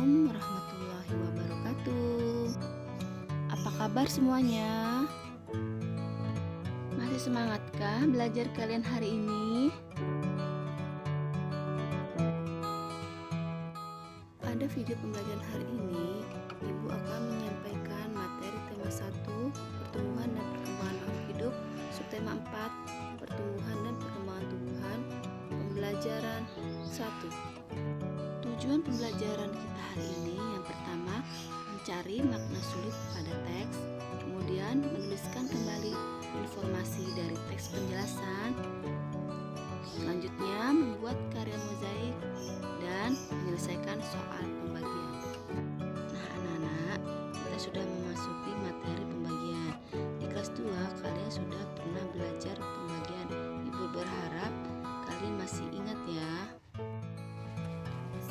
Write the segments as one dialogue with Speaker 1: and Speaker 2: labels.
Speaker 1: Assalamualaikum warahmatullahi wabarakatuh. Apa kabar semuanya? Masih semangatkah belajar kalian hari ini? Pada video pembelajaran hari ini, Ibu akan menyampaikan materi tema 1, pertumbuhan dan perkembangan makhluk hidup, subtema 4, pertumbuhan dan perkembangan tumbuhan, pembelajaran 1. Tujuan pembelajaran kita hari ini yang pertama, mencari makna sulit pada teks, kemudian menuliskan kembali informasi dari teks penjelasan, selanjutnya membuat karya mozaik dan menyelesaikan soal pembagian. Nah anak-anak, kita sudah memasuki materi pembagian. Di kelas 2 kalian sudah pernah belajar pembagian. Ibu berharap kalian masih ingat ya.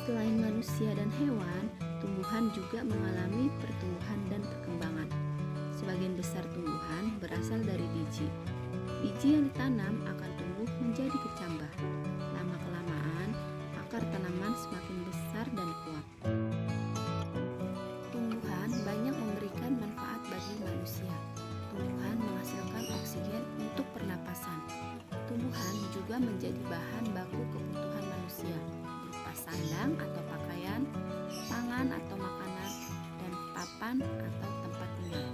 Speaker 1: Selain manusia dan hewan, tumbuhan juga mengalami pertumbuhan dan perkembangan. Sebagian besar tumbuhan berasal dari biji. Biji yang ditanam akan tumbuh menjadi kecambah. Lama-kelamaan, akar tanaman semakin besar dan kuat. Tumbuhan banyak memberikan manfaat bagi manusia. Tumbuhan menghasilkan oksigen untuk pernapasan. Tumbuhan juga menjadi bahan baku kebutuhan manusia, berupa sandang atau pakaian, pangan atau makanan, dan papan atau tempat tinggal.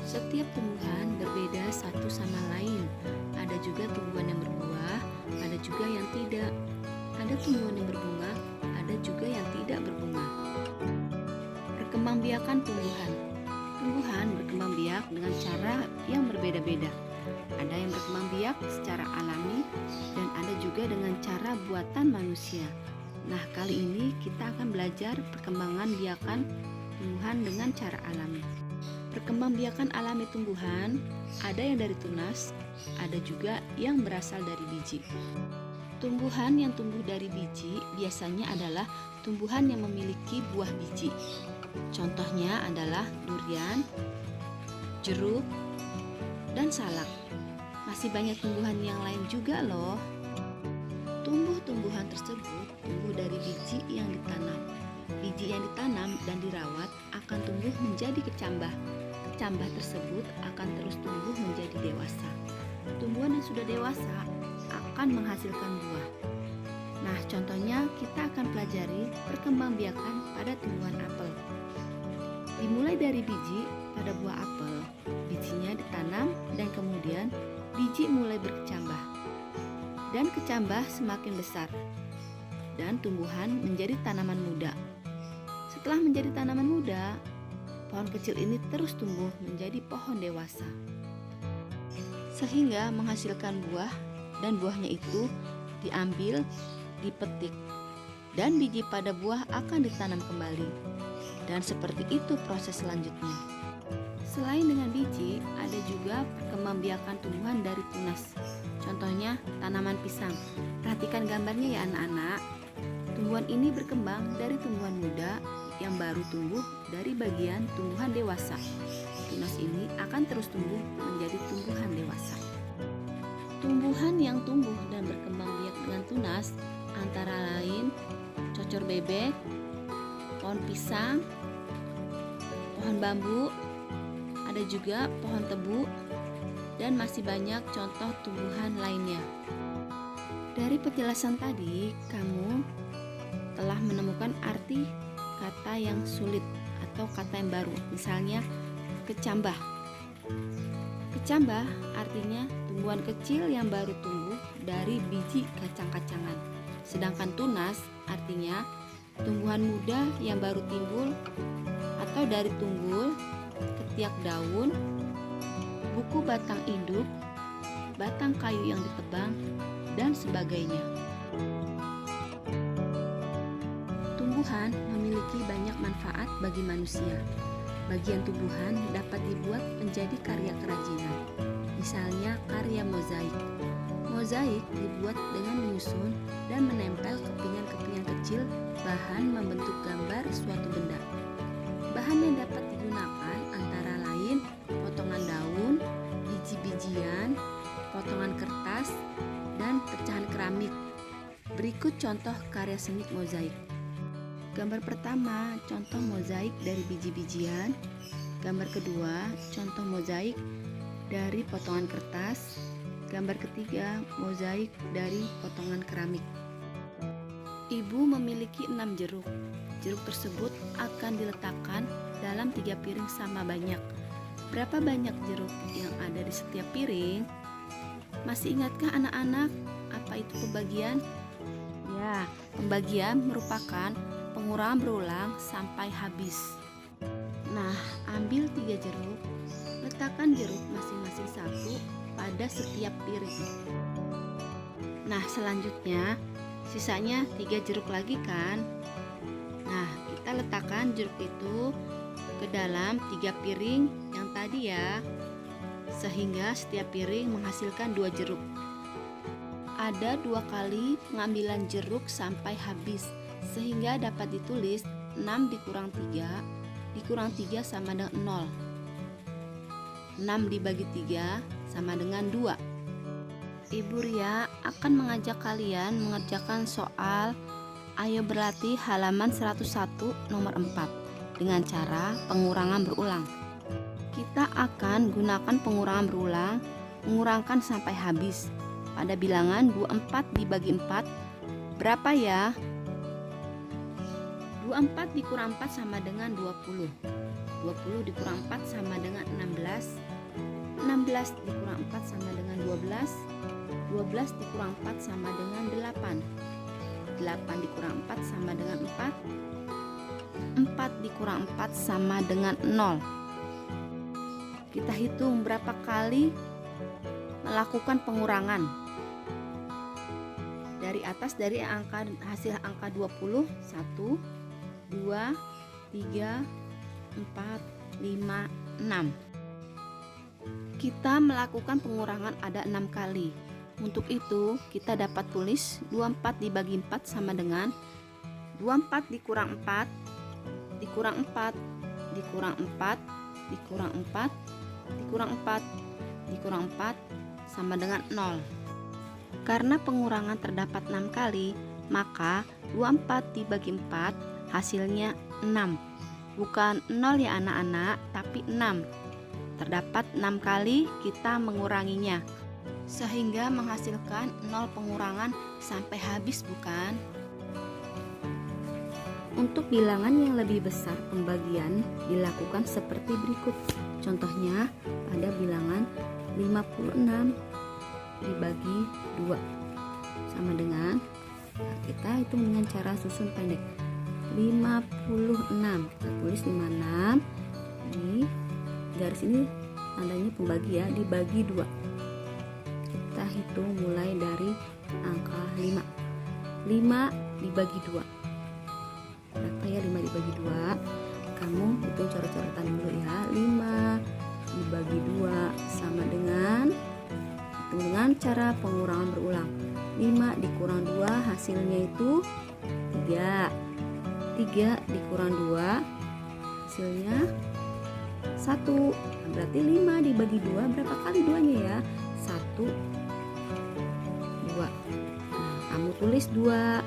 Speaker 1: Setiap tumbuhan berbeda satu sama lain. Ada juga tumbuhan yang berbuah, ada juga yang tidak. Ada tumbuhan yang berbunga, ada juga yang tidak berbunga. Perkembangbiakan tumbuhan. Tumbuhan berkembang biak dengan cara yang berbeda-beda. Ada yang berkembang biak secara alami dan ada juga dengan cara buatan manusia. Nah, kali ini kita akan belajar perkembangan biakan tumbuhan dengan cara alami. Perkembangbiakan alami tumbuhan ada yang dari tunas, ada juga yang berasal dari biji. Tumbuhan yang tumbuh dari biji biasanya adalah tumbuhan yang memiliki buah biji. Contohnya adalah durian, jeruk, dan salak. Masih banyak tumbuhan yang lain juga loh. Tumbuh-tumbuhan tersebut tumbuh dari biji yang ditanam. Biji yang ditanam dan dirawat akan tumbuh menjadi kecambah. Kecambah tersebut akan terus tumbuh menjadi dewasa. Tumbuhan yang sudah dewasa akan menghasilkan buah. Nah, contohnya kita akan pelajari perkembangbiakan pada tumbuhan apel. Dimulai dari biji pada buah apel. Bijinya ditanam dan kemudian biji mulai berkecambah. Dan kecambah semakin besar. Dan tumbuhan menjadi tanaman muda. Setelah menjadi tanaman muda, pohon kecil ini terus tumbuh menjadi pohon dewasa. Sehingga menghasilkan buah dan buahnya itu diambil, dipetik. Dan biji pada buah akan ditanam kembali. Dan seperti itu proses selanjutnya. Selain dengan biji, ada juga perkembangbiakan tumbuhan dari tunas. Contohnya tanaman pisang. Perhatikan gambarnya ya anak-anak. Tumbuhan ini berkembang dari tumbuhan muda yang baru tumbuh dari bagian tumbuhan dewasa. Tunas ini akan terus tumbuh menjadi tumbuhan dewasa. Tumbuhan yang tumbuh dan berkembang biak dengan tunas antara lain cocor bebek, pohon pisang, pohon bambu, ada juga pohon tebu, dan masih banyak contoh tumbuhan lainnya. Dari penjelasan tadi, kamu telah menemukan arti kata yang sulit atau kata yang baru. Misalnya, kecambah. Kecambah artinya tumbuhan kecil yang baru tumbuh dari biji kacang-kacangan. Sedangkan tunas artinya tumbuhan muda yang baru timbul atau dari tunggul, ketiak daun, buku batang induk, batang kayu yang ditebang, dan sebagainya. Tumbuhan memiliki banyak manfaat bagi manusia. Bagian tumbuhan dapat dibuat menjadi karya kerajinan. Misalnya karya mozaik. Mozaik dibuat dengan menyusun dan menempel kepingan-kepingan kecil bahan membentuk gambar suatu benda. Bahan yang dapat digunakan antara lain potongan daun, biji-bijian, potongan kertas, dan pecahan keramik. Berikut contoh karya seni mozaik. Gambar pertama, contoh mozaik dari biji-bijian. Gambar kedua, contoh mozaik dari potongan kertas. Gambar ketiga, mozaik dari potongan keramik. Ibu memiliki 6 jeruk. Jeruk tersebut akan diletakkan dalam 3 piring sama banyak. Berapa banyak jeruk yang ada di setiap piring? Masih ingatkah anak-anak apa itu pembagian? Ya, pembagian merupakan pengurangan berulang sampai habis. Nah, ambil 3 jeruk, letakkan jeruk masing-masing satu pada setiap piring. Nah, selanjutnya sisanya 3 jeruk lagi kan? Nah, kita letakkan jeruk itu ke dalam 3 piring yang tadi ya, sehingga setiap piring menghasilkan 2 jeruk. Ada 2 kali pengambilan jeruk sampai habis, sehingga dapat ditulis 6 dikurang 3 sama dengan 0. 6 dibagi 3 sama dengan 2. Ibu Ria akan mengajak kalian mengerjakan soal Ayo Berlatih halaman 101 nomor 4 dengan cara pengurangan berulang. Kita akan gunakan pengurangan berulang, mengurangkan sampai habis. Pada bilangan 24 dibagi 4 berapa ya? 24 dikurang 4 sama dengan 20. 20 dikurang 4 sama dengan 16. 16 dikurang 4 sama dengan 12. 12 dikurang 4 sama dengan 8. 8 dikurang 4 sama dengan 4. 4 dikurang 4 sama dengan 0. Kita hitung berapa kali melakukan pengurangan. Dari atas, dari hasil angka 20, 1, 2, 3, 4, 5, 6. Kita melakukan pengurangan ada 6 kali. Untuk itu kita dapat tulis 24 dibagi 4 sama dengan 24 dikurang 4 dikurang 4 dikurang 4 dikurang 4 dikurang 4 dikurang 4 sama dengan 0. Karena pengurangan terdapat 6 kali, maka 24 dibagi 4 hasilnya 6. Bukan 0 ya anak-anak, tapi 6. Terdapat 6 kali kita menguranginya, sehingga menghasilkan 0 pengurangan sampai habis, bukan? Untuk bilangan yang lebih besar, pembagian dilakukan seperti berikut. Contohnya pada bilangan 56 dibagi 2 sama dengan, kita hitung dengan cara susun pendek. 56, kita tulis 56 di garis ini tandanya pembagi ya, dibagi 2. Kita hitung mulai dari angka 5. 5 dibagi 2 berapa ya? 5 dibagi 2, kamu hitung coret-coretan dulu ya. 5 dibagi 2 sama dengan, hitung dengan cara pengurangan berulang. 5 dikurang 2 hasilnya itu 3. 3 dikurang 2 hasilnya 1. Berarti 5 dibagi 2 berapa kali 2-nya ya? 1, 2. Nah, kamu tulis 2.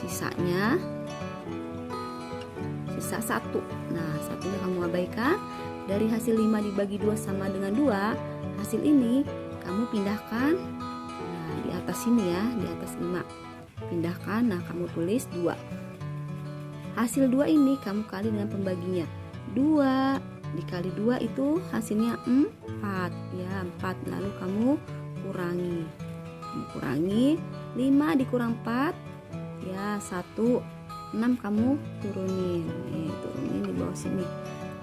Speaker 1: Sisanya sisa 1. Nah, satunya kamu abaikan. Dari hasil 5 dibagi 2 sama dengan 2, hasil ini kamu pindahkan. Nah, di atas sini ya, di atas 5. Pindahkan, nah kamu tulis 2. Hasil 2 ini kamu kali dengan pembaginya. 2 dikali 2 itu hasilnya 4 ya, 4. Lalu kamu kurangi. Kamu kurangi 5 dikurang 4 ya 1. 6 kamu turunin. Turunin di bawah sini.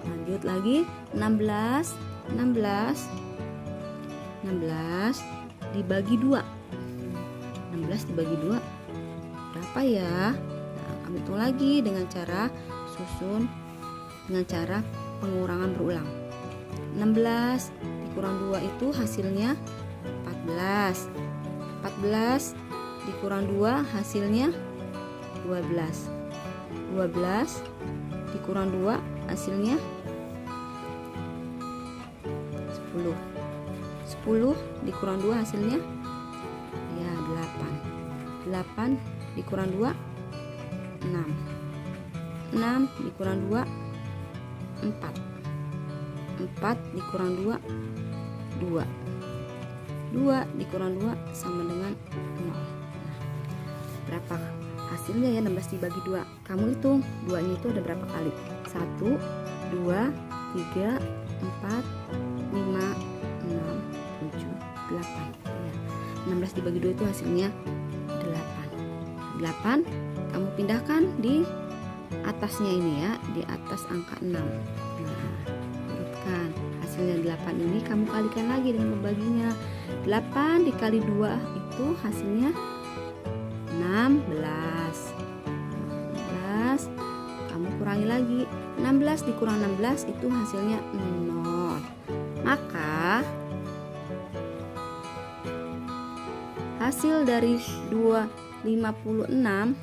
Speaker 1: Lanjut lagi 16 dibagi 2. 16 dibagi 2 berapa ya? Nah, kamu hitung lagi dengan cara susun, dengan cara pengurangan berulang. 16 dikurang 2 itu hasilnya 14. 14 dikurang 2 hasilnya 12. 12 dikurang 2 hasilnya 10. 10 dikurang 2 hasilnya ya 8. 8 dikurang 2 6. 6 dikurang 2 4. 4 dikurang 2 2. 2 dikurang 2 sama dengan 0. Nah, berapa hasilnya ya? 16 dibagi 2. Kamu hitung 2 nya itu ada berapa kali? 1 2 3 4 5 6 7 8 ya. 16 dibagi 2 itu hasilnya 8. 8 kamu pindahkan di atasnya ini ya, di atas angka 6. Nah, urutkan hasilnya 8 ini kamu kalikan lagi dengan pembaginya. 8 dikali 2 itu hasilnya 16. 16 kamu kurangi lagi. 16 dikurang 16 itu hasilnya 0. Maka hasil dari 256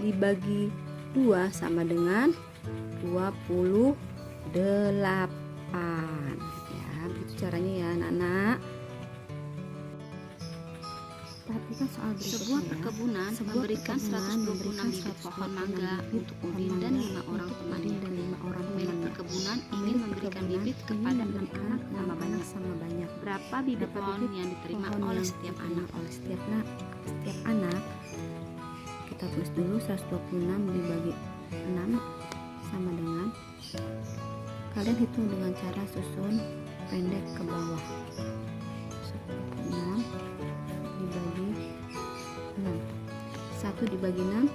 Speaker 1: dibagi 2 sama dengan 28. Ya, begitu caranya ya anak-anak. Perhatikan soal berikutnya.
Speaker 2: Sebuah perkebunan memberikan 126 bibit pohon mangga untuk Udin dan 5 orang temannya. Pemilik perkebunan ingin memberikan bibit kepada 6 anak sama banyak. Berapa bibit pohon yang diterima oleh setiap anak?
Speaker 1: Setiap anak kita tulis dulu 126 dibagi 6 sama dengan, kalian hitung dengan cara susun pendek ke bawah. 6 dibagi 6. 1 dibagi 6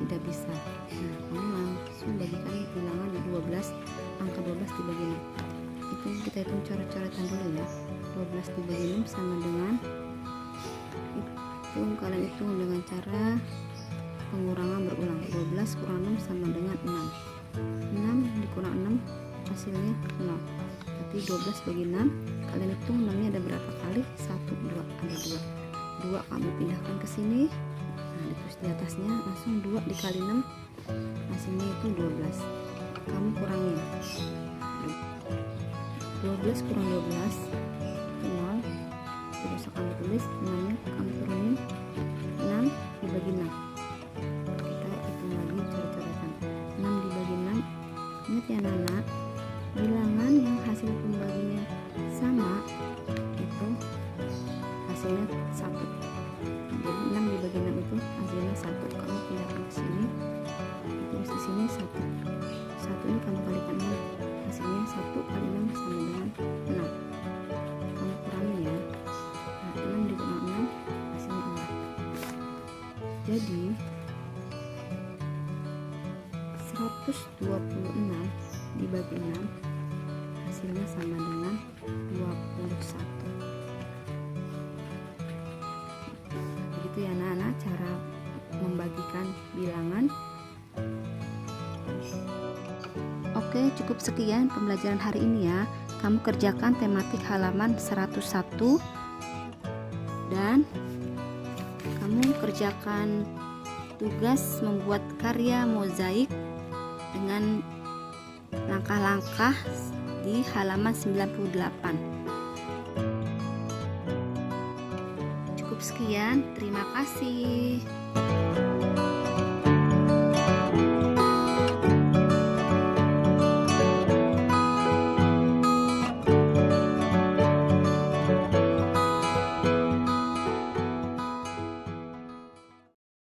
Speaker 1: tidak bisa. Nah, kamu langsung bagikan bilangan 12, angka 12 dibagi 6. Itu kita hitung coret-coretan dulu ya. 12 dibagi 6 sama dengan, itu kalian hitung dengan cara pengurangan berulang. 12 kurang 6 sama dengan 6. 6 dikurang 6 hasilnya 0. Berarti 12 bagi 6, kalian hitung 6 nya ada berapa kali? 1 2, ada 2. 2 kamu pindahkan ke sini. Nah, ditulis di atasnya langsung 2 dikali 6 hasilnya itu 12. Kamu kurangin. 12 kurang 12 0. Terus kamu tulis 6 nya kamu turunin. 6 dibagi 6. Kita hitung lagi coret-coretan. 6 dibagi 6. Ingat ya anak-anak, bilangan yang hasil pembaginya sama itu hasilnya 1. Jadi 6 dibagi 6 itu hasilnya 1. Kamu pindahkan ke sini, terus di sini 1. 1 ini kamu kalikan 6, hasilnya 1 kali 6 sama dengan 6. Kamu kurangi ya. Nah, 6 dikurang 6 hasilnya 4. Jadi 126 dibagi 6 hasilnya sama dengan 21. Begitu ya anak-anak cara membagikan bilangan. Oke, cukup sekian pembelajaran hari ini ya. Kamu kerjakan tematik halaman 101 dan kamu kerjakan tugas membuat karya mozaik dengan langkah-langkah di halaman 98. Cukup sekian, terima kasih.